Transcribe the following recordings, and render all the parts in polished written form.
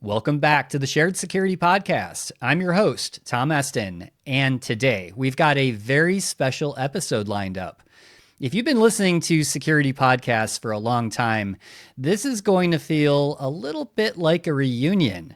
Welcome back to the Shared Security Podcast. I'm your host, Tom Eston, and today we've got a very special episode lined up. If you've been listening to security podcasts for a long time, this is going to feel a little bit like a reunion.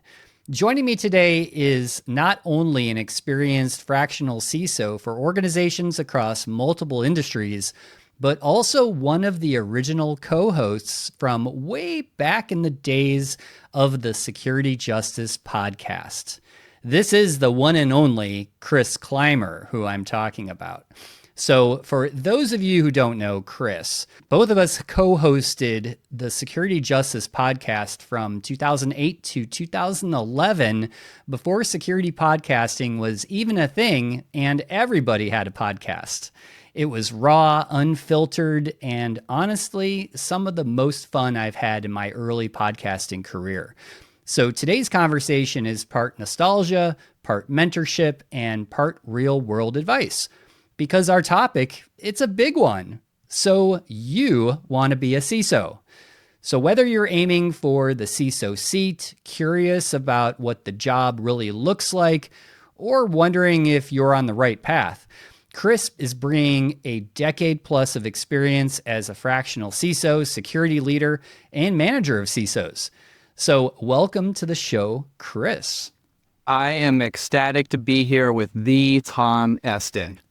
Joining me today is not only an experienced fractional CISO for organizations across multiple industries, but also one of the original co-hosts from way back in the days of the Security Justice podcast. This is the one and only Chris Clymer, who I'm talking about. So for those of you who don't know Chris, both of us co-hosted the Security Justice podcast from 2008 to 2011, before security podcasting was even a thing and everybody had a podcast. It was raw, unfiltered, and honestly, some of the most fun I've had in my early podcasting career. So today's conversation is part nostalgia, part mentorship, and part real-world advice. Because our topic, it's a big one. So you want to be a CISO. So whether you're aiming for the CISO seat, curious about what the job really looks like, or wondering if you're on the right path, Chris is bringing a decade plus of experience as a fractional CISO, security leader, and manager of CISOs. So welcome to the show, Chris. I am ecstatic to be here with the Tom Eston.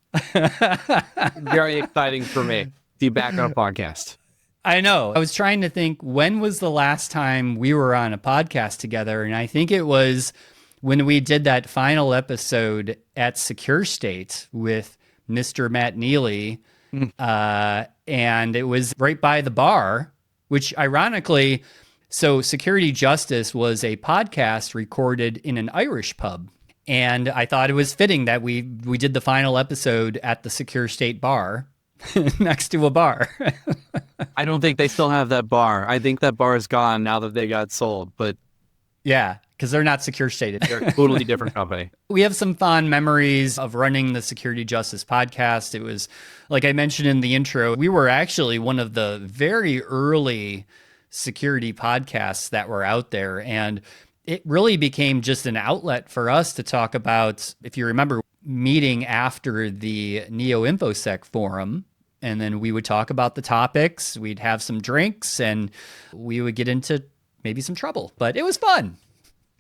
Very exciting for me to be back on a podcast. I know. I was trying to think, when was the last time we were on a podcast together? And I think it was when we did that final episode at Secure State with Mr. Matt Neely, and it was right by the bar, which ironically, so Security Justice was a podcast recorded in an Irish pub. And I thought it was fitting that we did the final episode at the Secure State bar next to a bar. I don't think they still have that bar. I think that bar is gone now that they got sold, but yeah, because they're not Secure State. They're a totally different company. We have some fond memories of running the Security Justice podcast. It was, like I mentioned in the intro, we were actually one of the very early security podcasts that were out there. And it really became just an outlet for us to talk about, if you remember, meeting after the Neo InfoSec forum. And then we would talk about the topics, we'd have some drinks, and we would get into maybe some trouble. But it was fun.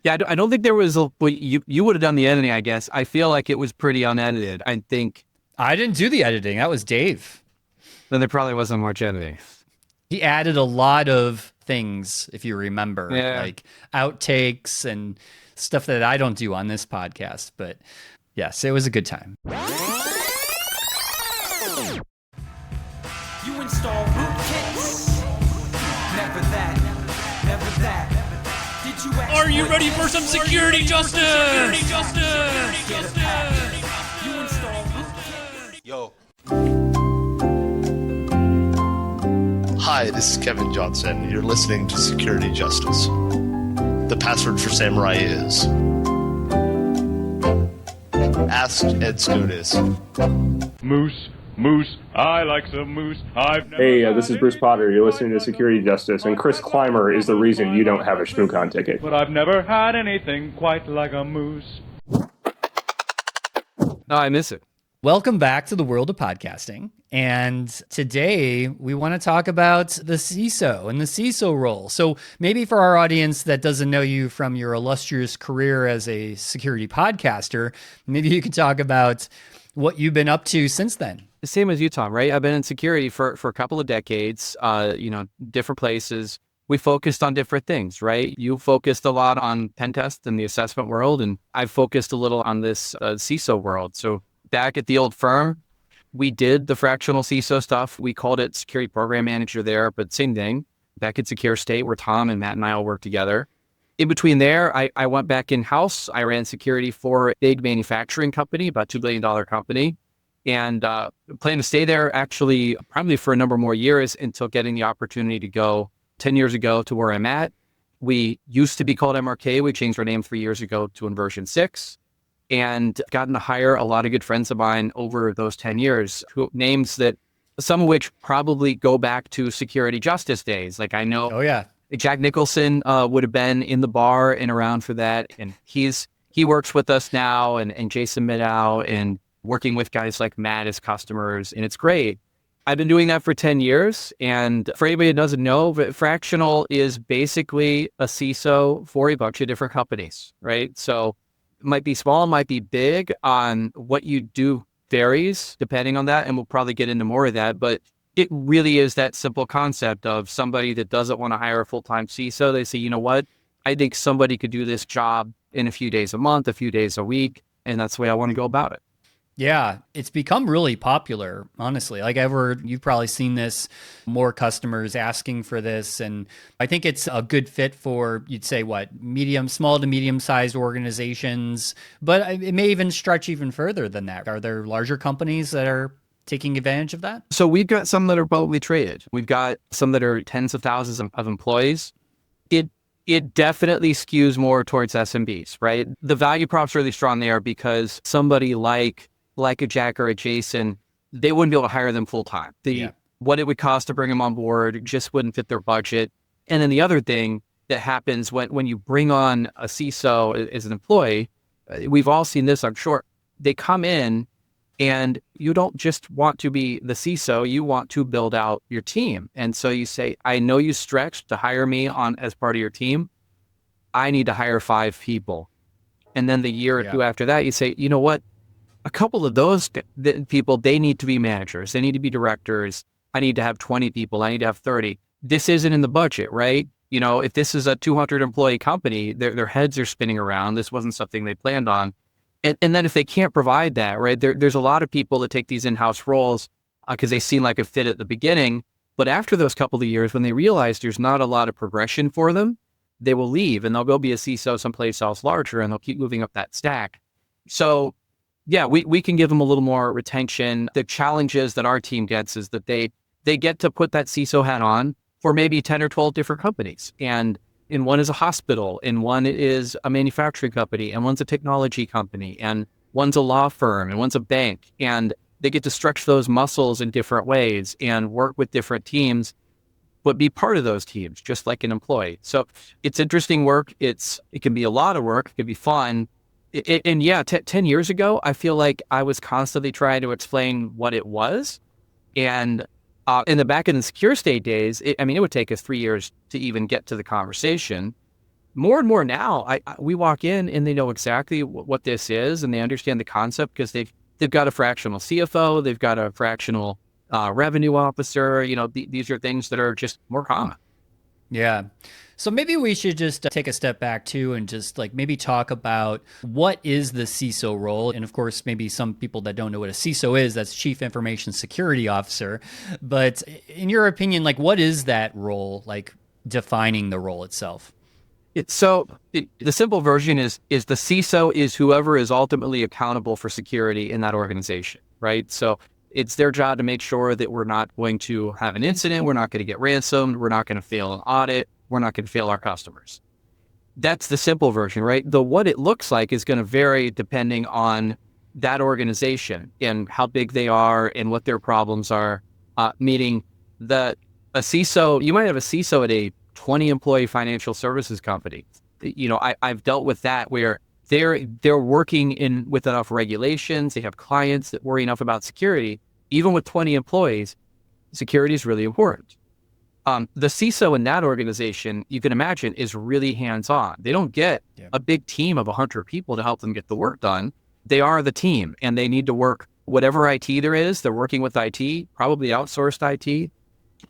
Yeah, I don't think there was you would have done the editing, I guess. I feel like it was pretty unedited. I think I didn't do the editing. That was Dave. Then there probably wasn't much editing. He added a lot of things, if you remember, yeah, like outtakes and stuff that I don't do on this podcast. But yes, it was a good time. You install rootkits? Never that. Never that. Did you Are you ready for some security justice? Security justice! You install rootkits? Yo. Hi, this is Kevin Johnson. You're listening to Security Justice. The password for Samurai is Ask Ed Scotus. Moose, I like some moose. Hey, this is Bruce Potter. You're listening to Security Justice, and Chris Clymer is the reason you don't have a ShmooCon ticket. But I've never had anything quite like a moose. No, I miss it. Welcome back to the world of podcasting. And today we want to talk about the CISO and the CISO role. So maybe for our audience that doesn't know you from your illustrious career as a security podcaster, maybe you could talk about what you've been up to since then. The same as you, Tom, right? I've been in security for a couple of decades, different places. We focused on different things, right? You focused a lot on pen test and the assessment world, and I've focused a little on this CISO world. So back at the old firm, we did the fractional CISO stuff. We called it security program manager there, but same thing. Back at Secure State, where Tom and Matt and I all worked together. In between there, I went back in-house. I ran security for a big manufacturing company, about $2 billion company, and plan to stay there actually probably for a number more years until getting the opportunity to go 10 years ago to where I'm at. We used to be called MRK. We changed our name 3 years ago to version 6. And gotten to hire a lot of good friends of mine over those 10 years, names that some of which probably go back to security justice days. Like I know Jack Nicholson would have been in the bar and around for that. And he works with us now, and Jason Midow, and working with guys like Matt as customers. And it's great. I've been doing that for 10 years. And for anybody that doesn't know, Fractional is basically a CISO for a bunch of different companies, right? So it might be small, might be big. On what you do varies depending on that. And we'll probably get into more of that. But it really is that simple concept of somebody that doesn't want to hire a full-time CISO. They say, you know what? I think somebody could do this job in a few days a month, a few days a week. And that's the way I want to go about it. Yeah, it's become really popular, honestly. Like you've probably seen this, more customers asking for this. And I think it's a good fit for, you'd say, what, small to medium-sized organizations, but it may even stretch even further than that. Are there larger companies that are taking advantage of that? So we've got some that are publicly traded. We've got some that are tens of thousands of employees. It definitely skews more towards SMBs, right? The value prop's really strong there because somebody like a Jack or a Jason, they wouldn't be able to hire them full time. What it would cost to bring them on board just wouldn't fit their budget. And then the other thing that happens when you bring on a CISO as an employee, we've all seen this, I'm sure. They come in and you don't just want to be the CISO, you want to build out your team. And so you say, I know you stretched to hire me on as part of your team. I need to hire 5 people. And then the year or two after that, you say, you know what? A couple of those people, they need to be managers. They need to be directors. I need to have 20 people. I need to have 30. This isn't in the budget, right? You know, if this is a 200 employee company, their heads are spinning around. This wasn't something they planned on. And then if they can't provide that, right, there's a lot of people that take these in-house roles because they seem like a fit at the beginning. But after those couple of years, when they realize there's not a lot of progression for them, they will leave and they'll go be a CISO someplace else larger and they'll keep moving up that stack. So yeah, we can give them a little more retention. The challenges that our team gets is that they get to put that CISO hat on for maybe 10 or 12 different companies. And one is a hospital, and one is a manufacturing company, and one's a technology company, and one's a law firm, and one's a bank. And they get to stretch those muscles in different ways and work with different teams, but be part of those teams, just like an employee. So it's interesting work. It can be a lot of work. It can be fun. 10 years ago, I feel like I was constantly trying to explain what it was. And in the secure state days, it would take us 3 years to even get to the conversation. More and more now, we walk in and they know exactly what this is, and they understand the concept because they've got a fractional CFO, they've got a fractional revenue officer. You know, these are things that are just more common. Yeah. So maybe we should just take a step back too and just like maybe talk about what is the CISO role. And of course, maybe some people that don't know what a CISO is, that's Chief Information Security Officer. But in your opinion, like what is that role, like defining the role itself? The simple version is the CISO is whoever is ultimately accountable for security in that organization, right? So it's their job to make sure that we're not going to have an incident, we're not going to get ransomed, we're not going to fail an audit, we're not going to fail our customers. That's the simple version, right? What it looks like is going to vary depending on that organization and how big they are and what their problems are. Meaning that a CISO, you might have a CISO at a 20 employee financial services company. You know, I've dealt with that where they're working with enough regulations. They have clients that worry enough about security. Even with 20 employees, security is really important. The CISO in that organization, you can imagine, is really hands-on. They don't get a big team of 100 people to help them get the work done. They are the team, and they need to work whatever IT there is. They're working with IT, probably outsourced IT.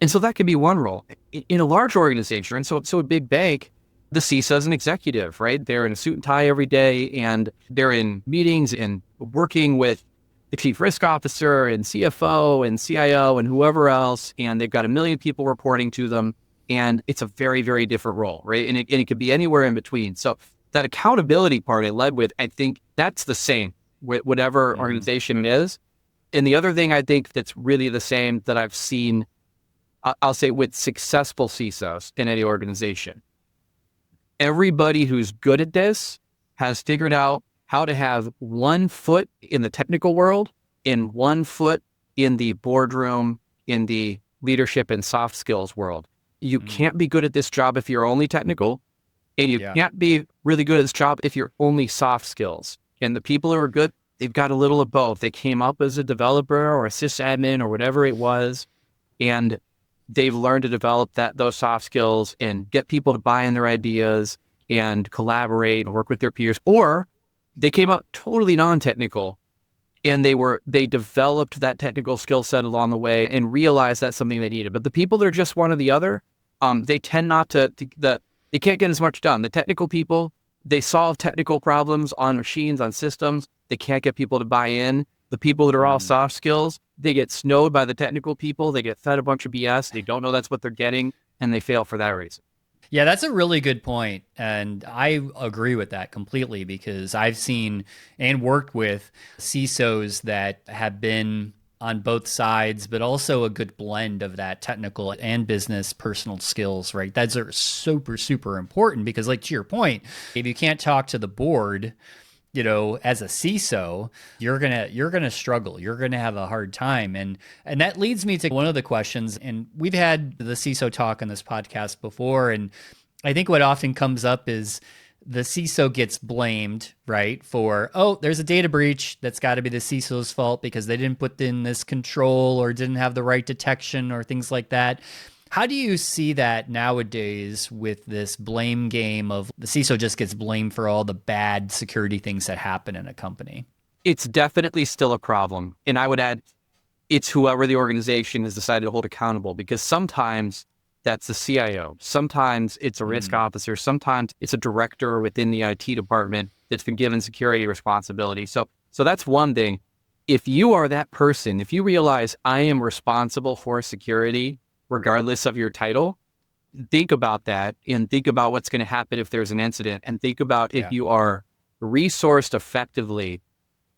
And so that could be one role. In a large organization, and so a big bank, the CISO is an executive, right? They're in a suit and tie every day, and they're in meetings and working with the chief risk officer and CFO and CIO and whoever else, and they've got 1 million people reporting to them, and it's a very, very different role, right? And it could be anywhere in between. So that accountability part I led with, I think that's the same with whatever organization it is. And the other thing I think that's really the same that I've seen, I'll say with successful CISOs in any organization, everybody who's good at this has figured out how to have 1 foot in the technical world and 1 foot in the boardroom, in the leadership and soft skills world. You can't be good at this job if you're only technical, and you Yeah. can't be really good at this job if you're only soft skills. And the people who are good, they've got a little of both. They came up as a developer or a sysadmin or whatever it was, and they've learned to develop those soft skills and get people to buy in their ideas and collaborate and work with their peers. Or they came up totally non-technical, and they developed that technical skill set along the way and realized that's something they needed. But the people that are just one or the other, they tend not they can't get as much done. The technical people, they solve technical problems on machines, on systems. They can't get people to buy in. The people that are all soft skills, they get snowed by the technical people. They get fed a bunch of BS. They don't know that's what they're getting, and they fail for that reason. Yeah, that's a really good point. And I agree with that completely, because I've seen and worked with CISOs that have been on both sides, but also a good blend of that technical and business personal skills, right? Those are super, super important, because like to your point, if you can't talk to the board, as a CISO, you're gonna struggle. You're gonna have a hard time, and that leads me to one of the questions. And we've had the CISO talk on this podcast before, and I think what often comes up is the CISO gets blamed, right, for, oh, there's a data breach. That's got to be the CISO's fault because they didn't put in this control or didn't have the right detection or things like that. How do you see that nowadays with this blame game of the CISO just gets blamed for all the bad security things that happen in a company? It's definitely still a problem. And I would add, it's whoever the organization has decided to hold accountable, because sometimes that's the CIO. Sometimes it's a risk officer. Sometimes it's a director within the IT department that's been given security responsibility. So that's one thing. If you are that person, if you realize I am responsible for security, regardless of your title, think about that and think about what's going to happen if there's an incident, and think about if you are resourced effectively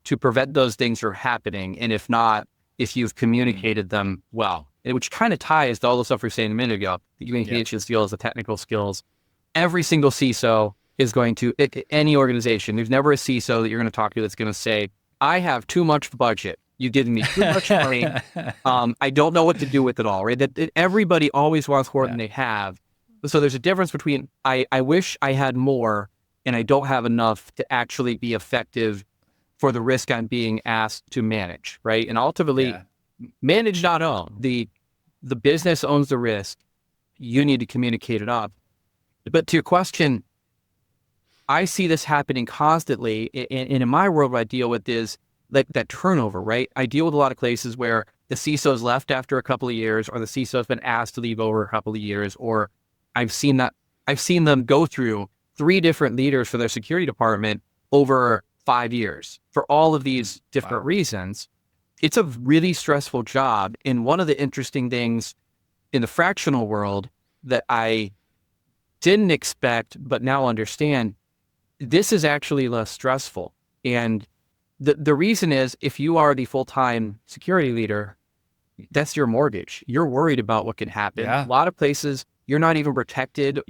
to prevent those things from happening. And if not, if you've communicated them well, which kind of ties to all the stuff we were saying a minute ago, the communication skills, the technical skills. Every single CISO is going to, any organization, there's never a CISO that you're going to talk to that's going to say, I have too much budget. You gave me too much money. I don't know what to do with it all, right? That everybody always wants more than they have. So there's a difference between, I wish I had more and I don't have enough to actually be effective for the risk I'm being asked to manage, right? And ultimately, manage, not own. The business owns the risk. You need to communicate it up. But to your question, I see this happening constantly. And in my world, what I deal with is like that turnover, right? I deal with a lot of places where the CISO's left after a couple of years, or the CISO's been asked to leave over a couple of years, or I've seen them go through 3 different leaders for their security department over 5 years for all of these different reasons. It's a really stressful job. And one of the interesting things in the fractional world that I didn't expect, but now understand, this is actually less stressful. And the reason is, if you are the full-time security leader, that's your mortgage. You're worried about what can happen. A lot of places, you're not even protected,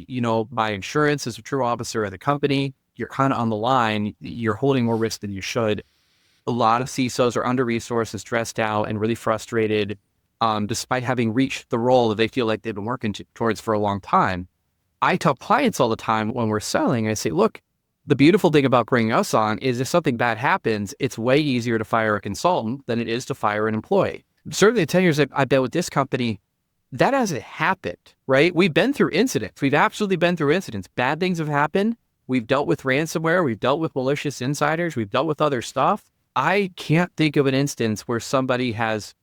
by insurance as a true officer of the company. You're kind of on the line. You're holding more risk than you should. A lot of CISOs are under-resourced and stressed out and really frustrated, despite having reached the role that they feel like they've been working towards for a long time. I tell clients all the time when we're selling, I say, look, the beautiful thing about bringing us on is if something bad happens, it's way easier to fire a consultant than it is to fire an employee. Certainly the 10 years I've been with this company, that hasn't happened, right? We've been through incidents. We've absolutely been through incidents. Bad things have happened. We've dealt with ransomware. We've dealt with malicious insiders. We've dealt with other stuff. I can't think of an instance where somebody has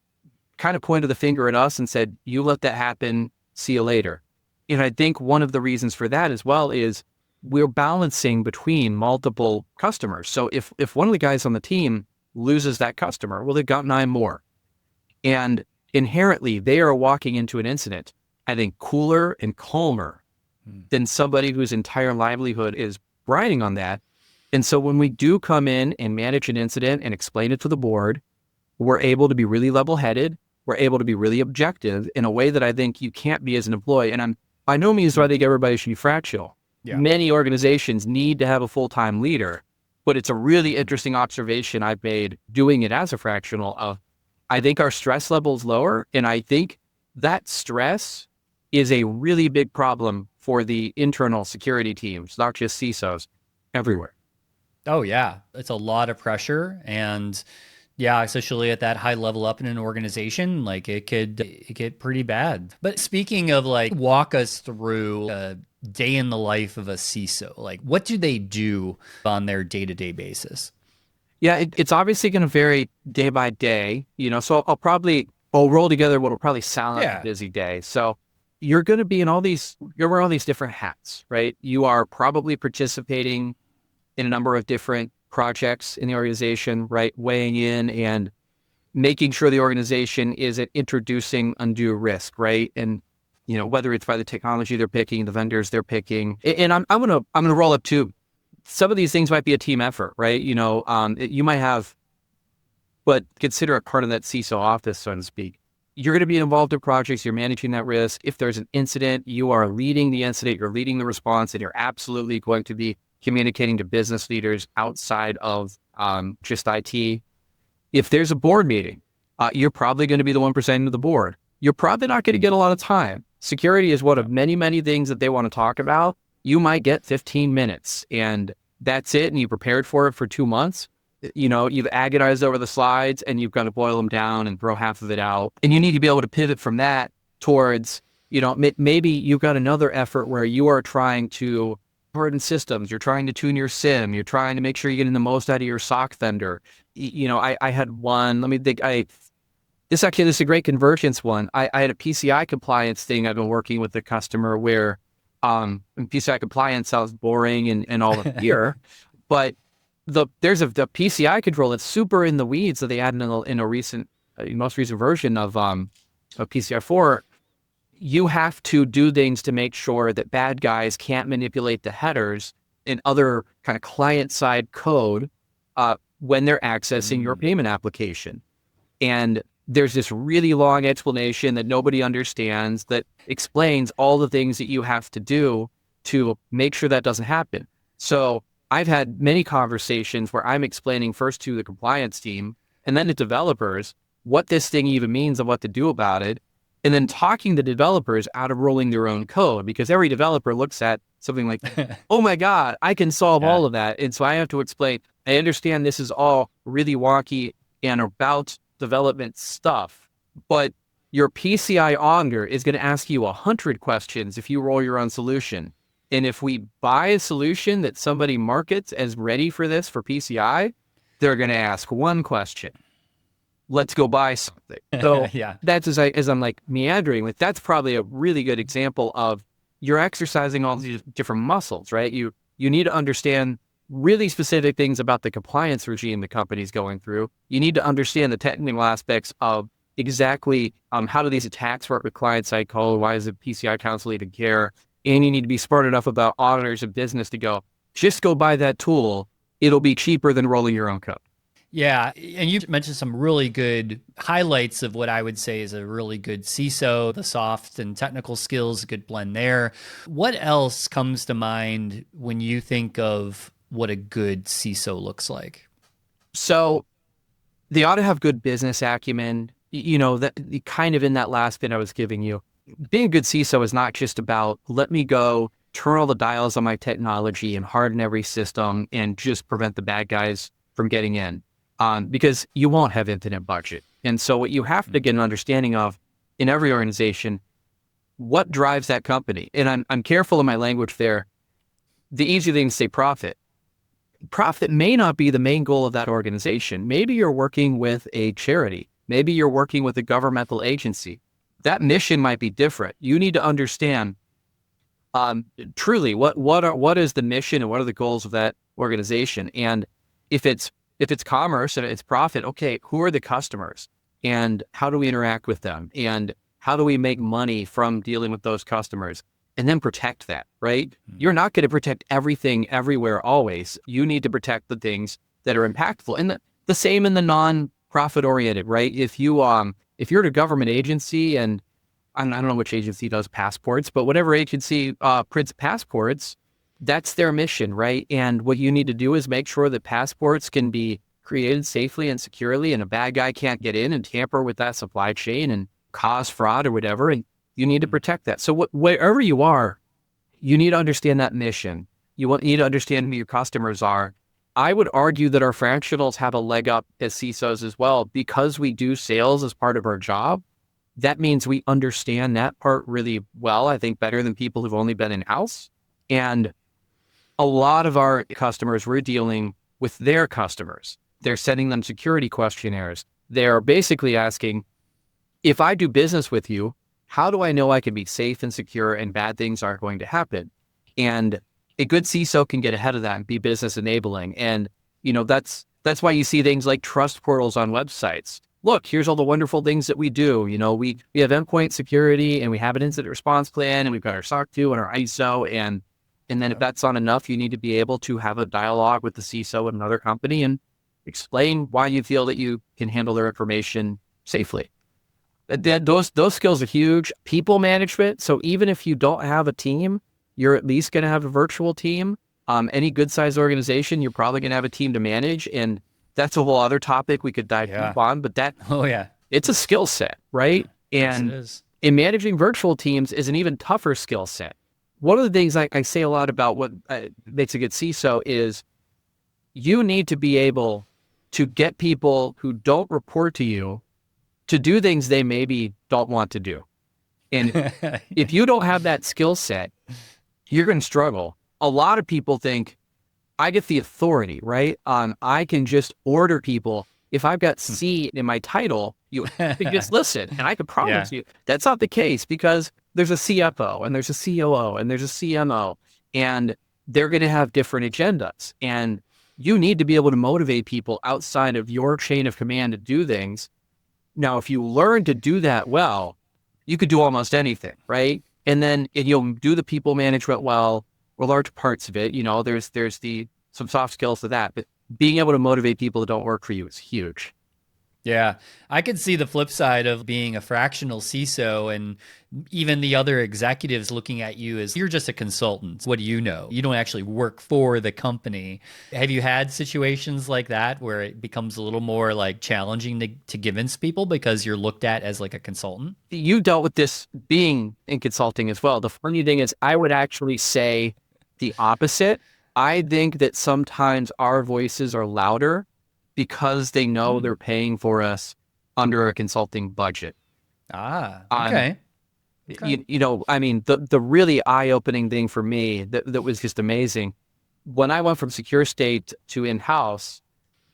kind of pointed the finger at us and said, you let that happen, see you later. And I think one of the reasons for that as well is we're balancing between multiple customers. So if one of the guys on the team loses that customer, well, they've got 9 more. And inherently, they are walking into an incident, I think, cooler and calmer than somebody whose entire livelihood is riding on that. And so when we do come in and manage an incident and explain it to the board, we're able to be really level-headed. We're able to be really objective in a way that I think you can't be as an employee. And I'm by no means do I think everybody should be fractional. Many organizations need to have a full-time leader, but it's a really interesting observation I've made doing it as a fractional of, I think our stress level is lower. And I think that stress is a really big problem for the internal security teams, not just CISOs, everywhere. Oh yeah, it's a lot of pressure, and yeah, especially at that high level up in an organization, like it could get pretty bad. But speaking of like, walk us through a day in the life of a CISO. Like, what do they do on their day-to-day basis? Yeah, it's obviously going to vary day by day, so I'll roll together what will probably sound like a busy day. So you're going to be you're wearing all these different hats, right? You are probably participating in a number of different projects in the organization, right? Weighing in and making sure the organization isn't introducing undue risk, right? And, whether it's by the technology they're picking, the vendors they're picking, and I'm going to roll up too. Some of these things might be a team effort, right? You might have, but consider a part of that CISO office, so to speak. You're going to be involved in projects. You're managing that risk. If there's an incident, you are leading the incident, you're leading the response, and you're absolutely going to be communicating to business leaders outside of just IT. If there's a board meeting, you're probably going to be the one presenting to the board. You're probably not going to get a lot of time. Security is one of many, many things that they want to talk about. You might get 15 minutes and that's it. And you prepared for it for 2 months. You've agonized over the slides and you've got to boil them down and throw half of it out. And you need to be able to pivot from that towards, maybe you've got another effort where you are trying to harden systems. You're trying to tune your SIM. You're trying to make sure you're getting the most out of your SOC vendor. I had one, let me think, this is a great convergence one. I had a PCI compliance thing I've been working with the customer where PCI compliance sounds boring and all of here, but there's the PCI control that's super in the weeds that they added in a most recent version of PCI 4. You have to do things to make sure that bad guys can't manipulate the headers and other kind of client-side code when they're accessing your payment application. And there's this really long explanation that nobody understands that explains all the things that you have to do to make sure that doesn't happen. So I've had many conversations where I'm explaining first to the compliance team and then to developers what this thing even means and what to do about it. And then talking the developers out of rolling their own code, because every developer looks at something like, oh my God, I can solve all of that. And so I have to explain, I understand this is all really wonky and about development stuff, but your PCI auditor is going to ask you 100 questions if you roll your own solution. And if we buy a solution that somebody markets as ready for this for PCI, they're going to ask one question. Let's go buy something. So that's as I'm like meandering with, that's probably a really good example of you're exercising all these different muscles, right? You need to understand really specific things about the compliance regime the company's going through. You need to understand the technical aspects of exactly how do these attacks work with client-side code? Why does the PCI Council even care? And you need to be smart enough about auditors and business to go, just go buy that tool. It'll be cheaper than rolling your own code. Yeah, and you mentioned some really good highlights of what I would say is a really good CISO, the soft and technical skills, a good blend there. What else comes to mind when you think of what a good CISO looks like? So they ought to have good business acumen, that kind of in that last bit I was giving you. Being a good CISO is not just about, let me go turn all the dials on my technology and harden every system and just prevent the bad guys from getting in. Because you won't have infinite budget. And so what you have to get an understanding of in every organization, what drives that company? And I'm careful in my language there. The easy thing to say profit. Profit may not be the main goal of that organization. Maybe you're working with a charity. Maybe you're working with a governmental agency. That mission might be different. You need to understand truly what is the mission and what are the goals of that organization. And if it's commerce and it's profit, okay, who are the customers and how do we interact with them? And how do we make money from dealing with those customers? And then protect that, right? You're not going to protect everything everywhere always. You need to protect the things that are impactful. And the same in the non-profit oriented, right? If you're at a government agency, and I don't know which agency does passports, but whatever agency prints passports, that's their mission, right? And what you need to do is make sure that passports can be created safely and securely, and a bad guy can't get in and tamper with that supply chain and cause fraud or whatever. And You need to protect that. So wherever you are, you need to understand that mission. Need to understand who your customers are. I would argue that our fractionals have a leg up as CISOs as well, because we do sales as part of our job. That means we understand that part really well, I think better than people who've only been in-house. And a lot of our customers, we're dealing with their customers. They're sending them security questionnaires. They're basically asking, if I do business with you, how do I know I can be safe and secure and bad things aren't going to happen? And a good CISO can get ahead of that and be business enabling. And, that's why you see things like trust portals on websites. Look, here's all the wonderful things that we do. We have endpoint security, and we have an incident response plan, and we've got our SOC 2 and our ISO. And then if that's not enough, you need to be able to have a dialogue with the CISO at another company and explain why you feel that you can handle their information safely. Those skills are huge. People management. So even if you don't have a team, you're at least going to have a virtual team. Any good sized organization, you're probably going to have a team to manage. And that's a whole other topic we could dive deep on, but it's a skill set, right? And yes, in managing virtual teams is an even tougher skill set. One of the things I say a lot about what makes a good CISO is you need to be able to get people who don't report to you to do things they maybe don't want to do. And if you don't have that skill set, you're going to struggle. A lot of people think, I get the authority, right? I can just order people. If I've got C in my title, you just listen. And I can promise you that's not the case, because there's a CFO and there's a COO and there's a CMO, and they're going to have different agendas. And you need to be able to motivate people outside of your chain of command to do things. Now, if you learn to do that well, you could do almost anything, right? And then you'll do the people management well, or large parts of it. There's some soft skills to that, but being able to motivate people that don't work for you is huge. Yeah, I could see the flip side of being a fractional CISO and even the other executives looking at you as you're just a consultant. What do you know? You don't actually work for the company. Have you had situations like that where it becomes a little more like challenging to convince people because you're looked at as like a consultant? You dealt with this being in consulting as well. The funny thing is, I would actually say the opposite. I think that sometimes our voices are louder because they know they're paying for us under a consulting budget. Okay. The really eye-opening thing for me that was just amazing, when I went from secure state to in-house,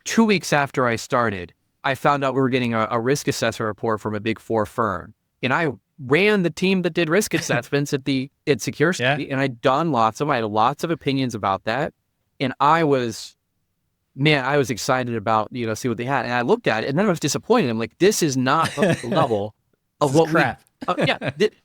2 weeks after I started, I found out we were getting a risk assessment report from a Big Four firm. And I ran the team that did risk assessments at Secure State, and I'd done lots of them. I had lots of opinions about that. And I was excited about, see what they had. And I looked at it, and then I was disappointed. I'm like, this is not up to the level of what crap.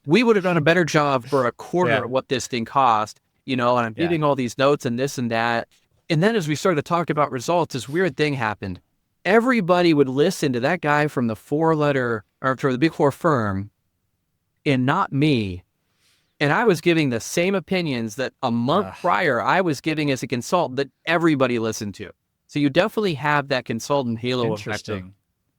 we would have done a better job for a quarter of what this thing cost, and I'm giving all these notes and this and that. And then as we started to talk about results, this weird thing happened. Everybody would listen to that guy from the the Big Four firm, and not me. And I was giving the same opinions that a month prior I was giving as a consultant that everybody listened to. So you definitely have that consultant halo effect.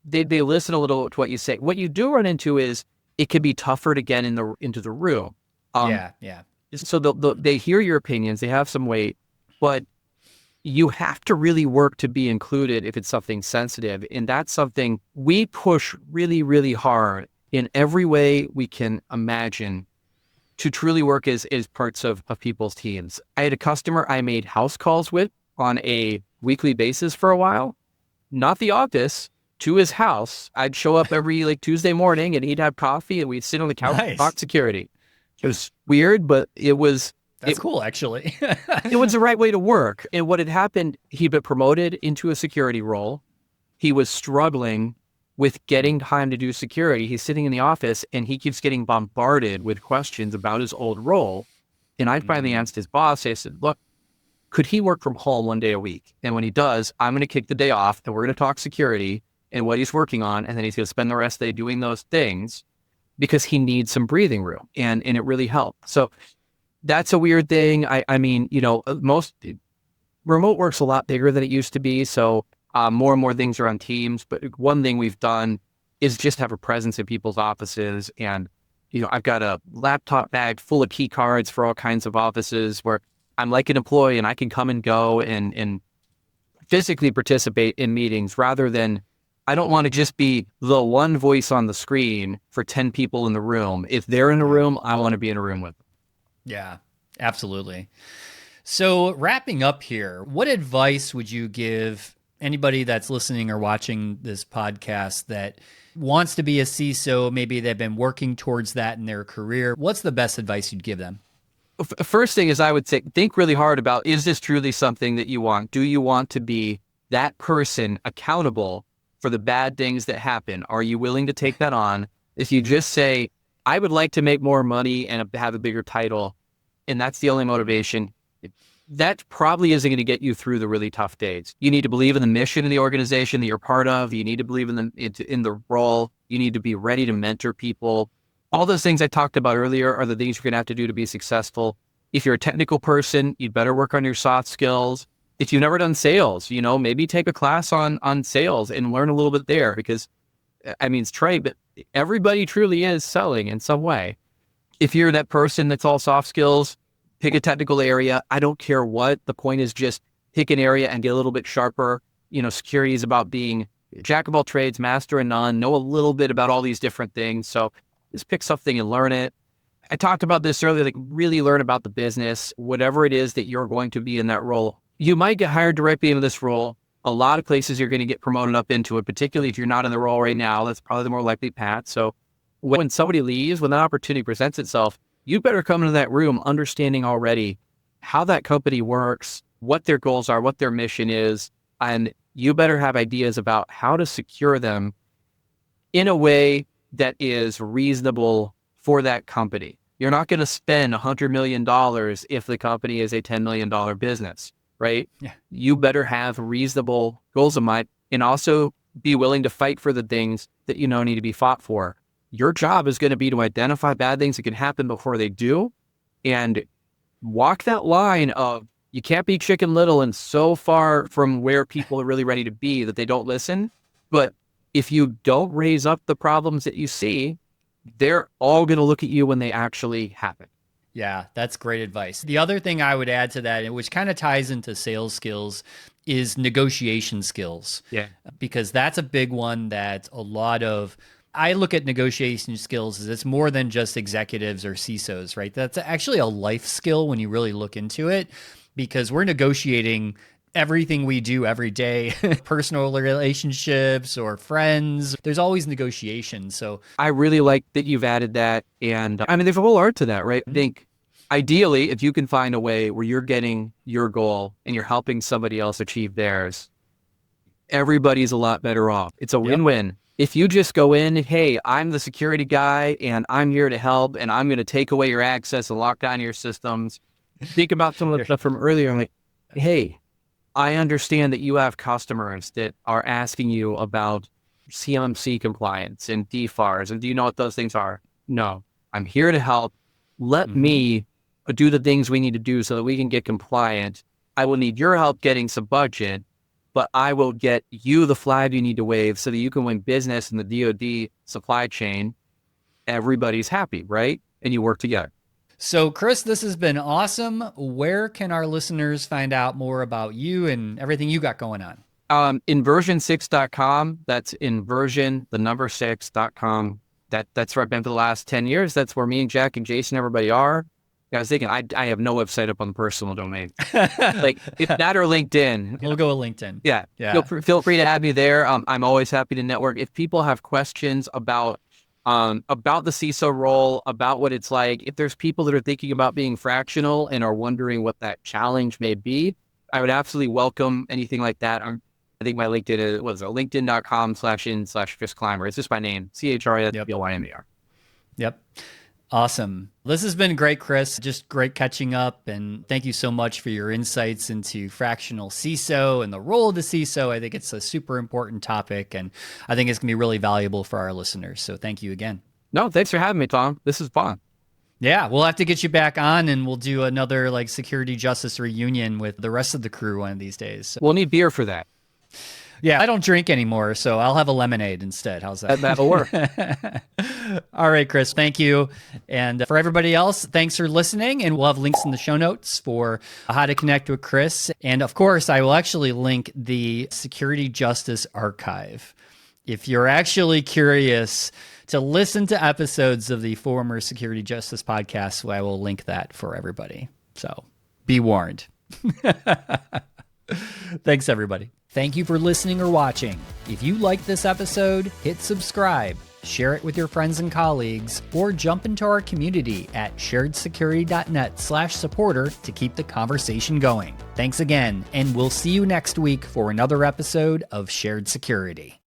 They listen a little to what you say. What you do run into is it can be tougher to get into the room. So they hear your opinions, they have some weight, but you have to really work to be included if it's something sensitive. And that's something we push really, really hard in every way we can imagine to truly work as parts of people's teams. I had a customer I made house calls with on a weekly basis for a while, not the office, to his house. I'd show up every Tuesday morning, and he'd have coffee, and we'd sit on the couch and talk security. It was weird, but that's cool, actually. It was the right way to work. And what had happened, he'd been promoted into a security role. He was struggling with getting time to do security. He's sitting in the office, and he keeps getting bombarded with questions about his old role. And I finally asked his boss, I said, look, could he work from home 1 day a week? And when he does, I'm going to kick the day off, and we're going to talk security and what he's working on. And then he's going to spend the rest of the day doing those things because he needs some breathing room. And it really helped. So that's a weird thing. Most remote work's a lot bigger than it used to be. So more and more things are on Teams. But one thing we've done is just have a presence in people's offices and I've got a laptop bag full of key cards for all kinds of offices where I'm like an employee and I can come and go and physically participate in meetings rather than I don't want to just be the one voice on the screen for 10 people in the room. If they're in a room, I want to be in a room with them. Yeah, absolutely. So wrapping up here, what advice would you give anybody that's listening or watching this podcast that wants to be a CISO? Maybe they've been working towards that in their career. What's the best advice you'd give them? First thing is I would say, think really hard about, is this truly something that you want? Do you want to be that person accountable for the bad things that happen? Are you willing to take that on? If you just say, I would like to make more money and have a bigger title, and that's the only motivation, that probably isn't going to get you through the really tough days. You need to believe in the mission of the organization that you're part of. You need to believe in the role. You need to be ready to mentor people. All those things I talked about earlier are the things you're going to have to do to be successful. If you're a technical person, you'd better work on your soft skills. If you've never done sales, maybe take a class on sales and learn a little bit there, because it's trite, but everybody truly is selling in some way. If you're that person that's all soft skills, pick a technical area. I don't care what. The point is just pick an area and get a little bit sharper. Security is about being jack of all trades, master of none, know a little bit about all these different things. So just pick something and learn it. I talked about this earlier, like really learn about the business, whatever it is that you're going to be in that role. You might get hired directly into this role. A lot of places you're going to get promoted up into it, particularly if you're not in the role right now. That's probably the more likely path. So when somebody leaves, when that opportunity presents itself, you better come into that room understanding already how that company works, what their goals are, what their mission is, and you better have ideas about how to secure them in a way that is reasonable for that company. You're not going to spend $100 million if the company is a $10 million business, right? Yeah. You better have reasonable goals in mind and also be willing to fight for the things that need to be fought for. Your job is going to be to identify bad things that can happen before they do and walk that line of you can't be Chicken Little and so far from where people are really ready to be that they don't listen. But if you don't raise up the problems that you see, they're all going to look at you when they actually happen. Yeah, that's great advice. The other thing I would add to that, which kind of ties into sales skills, is negotiation skills. Yeah. Because that's a big one that I look at negotiation skills as it's more than just executives or CISOs, right? That's actually a life skill when you really look into it, because we're negotiating everything we do every day, personal relationships or friends. There's always negotiation. So I really like that you've added that. And there's a whole art to that, right? I think ideally, if you can find a way where you're getting your goal and you're helping somebody else achieve theirs, everybody's a lot better off. It's a win-win. If you just go in, hey, I'm the security guy and I'm here to help and I'm going to take away your access and lock down your systems. Think about some of the stuff from earlier. I'm like, hey, I understand that you have customers that are asking you about CMMC compliance and DFARS. And do you know what those things are? No, I'm here to help. Let me do the things we need to do so that we can get compliant. I will need your help getting some budget, but I will get you the flag you need to wave so that you can win business in the DoD supply chain. Everybody's happy, right? And you work together. So, Chris, this has been awesome. Where can our listeners find out more about you and everything you got going on? Inversion6.com. That's inversion6.com. That's where I've been for the last 10 years. That's where me and Jack and Jason, everybody are. I was thinking, I have no website up on the personal domain. Like, if that or LinkedIn. We'll go with LinkedIn. Yeah. Feel free to add me there. I'm always happy to network. If people have questions about the CISO role, about what it's like, if there's people that are thinking about being fractional and are wondering what that challenge may be, I would absolutely welcome anything like that. I think my LinkedIn is, linkedin.com/in/Chris Clymer. It's just my name, CHRISBLYMER. Yep. Awesome. This has been great, Chris. Just great catching up. And thank you so much for your insights into fractional CISO and the role of the CISO. I think it's a super important topic, and I think it's going to be really valuable for our listeners. So thank you again. No, thanks for having me, Tom. This is fun. Yeah, we'll have to get you back on, and we'll do another Security Justice reunion with the rest of the crew one of these days. So. We'll need beer for that. Yeah, I don't drink anymore, so I'll have a lemonade instead. How's that? That'll work. All right, Chris, thank you. And for everybody else, thanks for listening. And we'll have links in the show notes for how to connect with Chris. And of course, I will actually link the Security Justice Archive. If you're actually curious to listen to episodes of the former Security Justice podcast, I will link that for everybody. So be warned. Thanks, everybody. Thank you for listening or watching. If you liked this episode, hit subscribe, share it with your friends and colleagues, or jump into our community at sharedsecurity.net/supporter to keep the conversation going. Thanks again, and we'll see you next week for another episode of Shared Security.